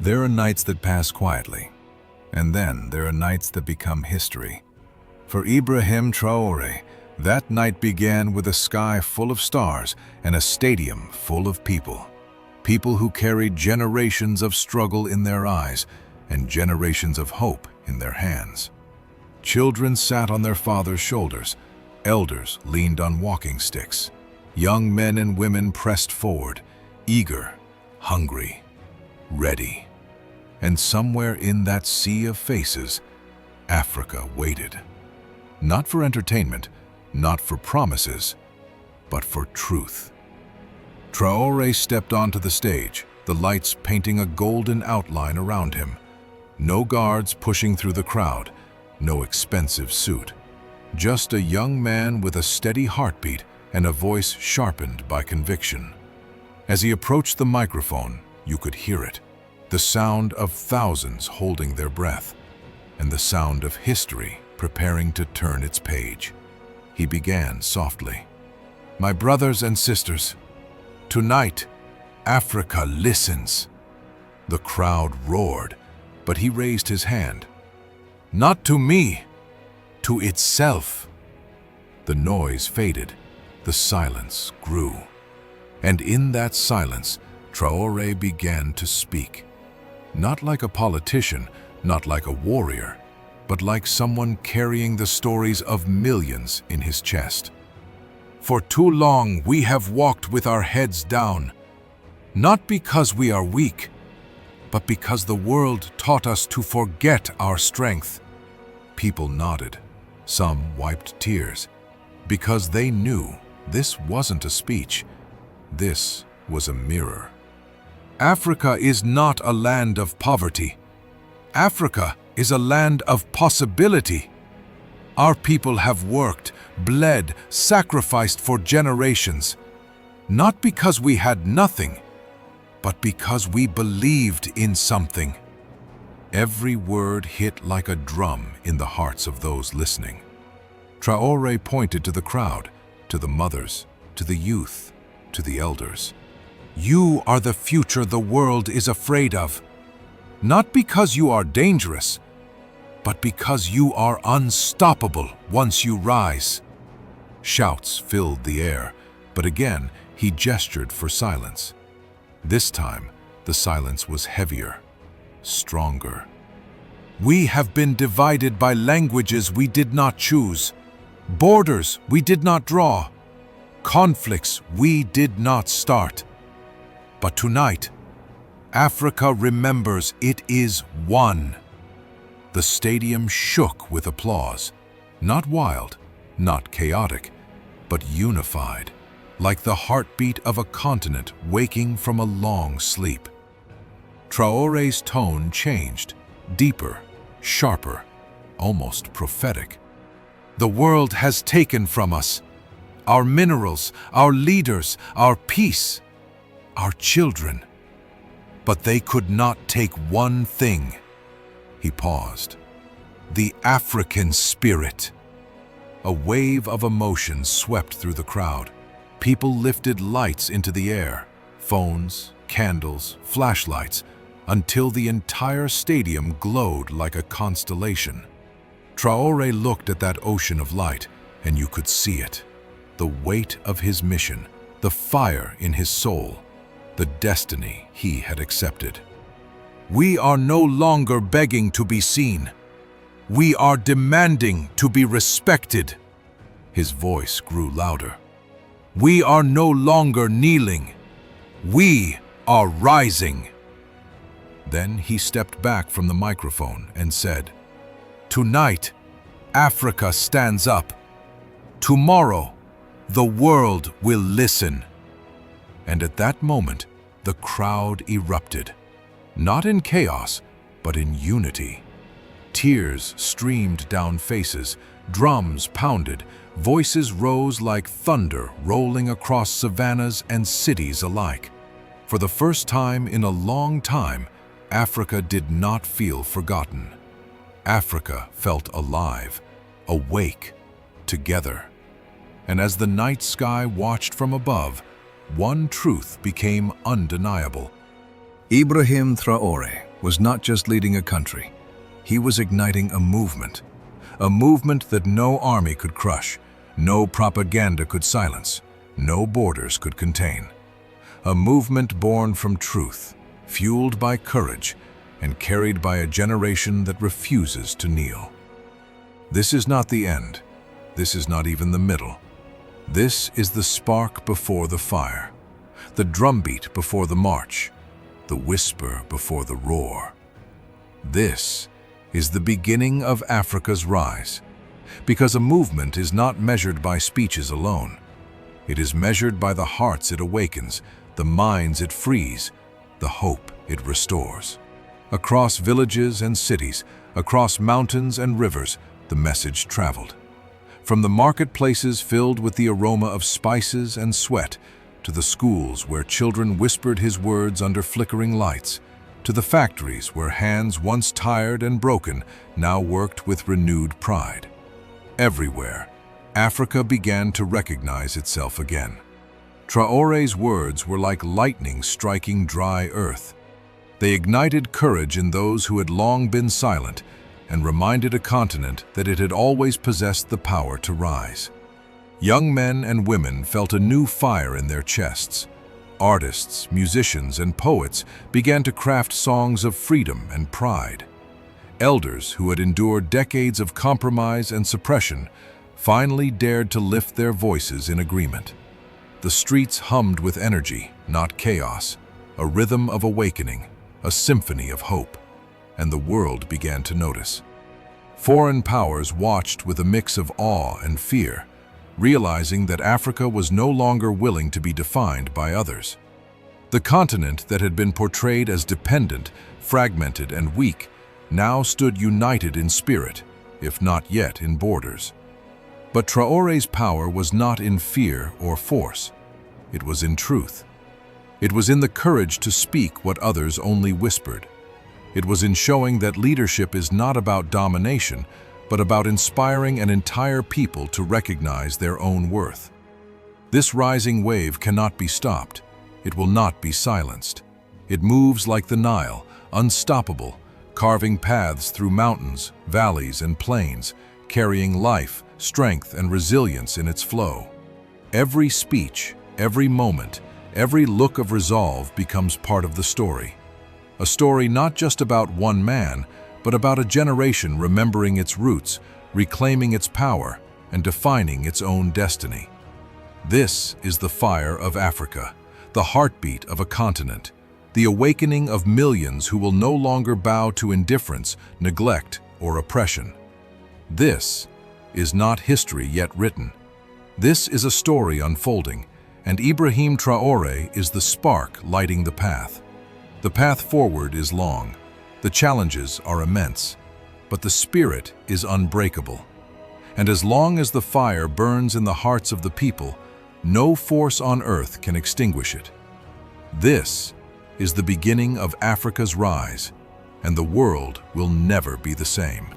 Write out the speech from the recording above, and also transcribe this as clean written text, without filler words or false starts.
There are nights that pass quietly, and then there are nights that become history. For Ibrahim Traoré, that night began with a sky full of stars and a stadium full of people. People who carried generations of struggle in their eyes and generations of hope in their hands. Children sat on their fathers' shoulders, elders leaned on walking sticks. Young men and women pressed forward, eager, hungry, ready. And somewhere in that sea of faces, Africa waited. Not for entertainment, not for promises, but for truth. Traoré stepped onto the stage, the lights painting a golden outline around him. No guards pushing through the crowd, no expensive suit. Just a young man with a steady heartbeat and a voice sharpened by conviction. As he approached the microphone, you could hear it. The sound of thousands holding their breath, and the sound of history preparing to turn its page. He began softly. "My brothers and sisters, tonight, Africa listens." The crowd roared, but he raised his hand. "Not to me, to itself." The noise faded, the silence grew. And in that silence, Traoré began to speak. Not like a politician, not like a warrior, but like someone carrying the stories of millions in his chest. "For too long we have walked with our heads down, not because we are weak, but because the world taught us to forget our strength." People nodded. Some wiped tears, because they knew this wasn't a speech, this was a mirror. Africa is not a land of poverty. Africa is a land of possibility. Our people have worked, bled, sacrificed for generations, not because we had nothing, but because we believed in something. Every word hit like a drum in the hearts of those listening. Traoré pointed to the crowd, to the mothers, to the youth, to the elders. "You are the future the world is afraid of, not because you are dangerous, but because you are unstoppable once you rise." Shouts filled the air, but again he gestured for silence. This time, the silence was heavier, stronger. "We have been divided by languages we did not choose, borders we did not draw, conflicts we did not start. But tonight, Africa remembers it is one." The stadium shook with applause, not wild, not chaotic, but unified, like the heartbeat of a continent waking from a long sleep. Traoré's tone changed, deeper, sharper, almost prophetic. "The world has taken from us our minerals, our leaders, our peace, our children. But they could not take one thing." He paused. "The African spirit." A wave of emotion swept through the crowd. People lifted lights into the air, phones, candles, flashlights, until the entire stadium glowed like a constellation. Traoré looked at that ocean of light, and you could see it. The weight of his mission, the fire in his soul, the destiny he had accepted. "We are no longer begging to be seen. We are demanding to be respected." His voice grew louder. "We are no longer kneeling. We are rising." Then he stepped back from the microphone and said, "Tonight, Africa stands up. Tomorrow, the world will listen." And at that moment, the crowd erupted, not in chaos, but in unity. Tears streamed down faces, drums pounded, voices rose like thunder rolling across savannas and cities alike. For the first time in a long time, Africa did not feel forgotten. Africa felt alive, awake, together. And as the night sky watched from above, one truth became undeniable. Ibrahim Traoré, was not just leading a country. He was igniting a movement that no army could crush, no propaganda could silence, no borders could contain. A movement born from truth, fueled by courage, and carried by a generation that refuses to kneel. This is not the end. This is not even the middle. This is the spark before the fire, the drumbeat before the march, the whisper before the roar. This is the beginning of Africa's rise, because a movement is not measured by speeches alone. It is measured by the hearts it awakens, the minds it frees, the hope it restores. Across villages and cities, across mountains and rivers, the message traveled. From the marketplaces filled with the aroma of spices and sweat, to the schools where children whispered his words under flickering lights, to the factories where hands once tired and broken now worked with renewed pride. Everywhere, Africa began to recognize itself again. Traoré's words were like lightning striking dry earth. They ignited courage in those who had long been silent and reminded a continent that it had always possessed the power to rise. Young men and women felt a new fire in their chests. Artists, musicians, and poets began to craft songs of freedom and pride. Elders who had endured decades of compromise and suppression finally dared to lift their voices in agreement. The streets hummed with energy, not chaos, a rhythm of awakening, a symphony of hope, and the world began to notice. Foreign powers watched with a mix of awe and fear, realizing that Africa was no longer willing to be defined by others. The continent that had been portrayed as dependent, fragmented, and weak now stood united in spirit, if not yet in borders. But Traoré's power was not in fear or force. It was in truth. It was in the courage to speak what others only whispered. It was in showing that leadership is not about domination, but about inspiring an entire people to recognize their own worth. This rising wave cannot be stopped. It will not be silenced. It moves like the Nile, unstoppable, carving paths through mountains, valleys, and plains, carrying life, strength, and resilience in its flow. Every speech, every moment, every look of resolve becomes part of the story. A story not just about one man, but about a generation remembering its roots, reclaiming its power, and defining its own destiny. This is the fire of Africa, the heartbeat of a continent, the awakening of millions who will no longer bow to indifference, neglect, or oppression. This is not history yet written. This is a story unfolding, and Ibrahim Traoré is the spark lighting the path. The path forward is long. The challenges are immense, but the spirit is unbreakable. And as long as the fire burns in the hearts of the people, no force on earth can extinguish it. This is the beginning of Africa's rise, and the world will never be the same.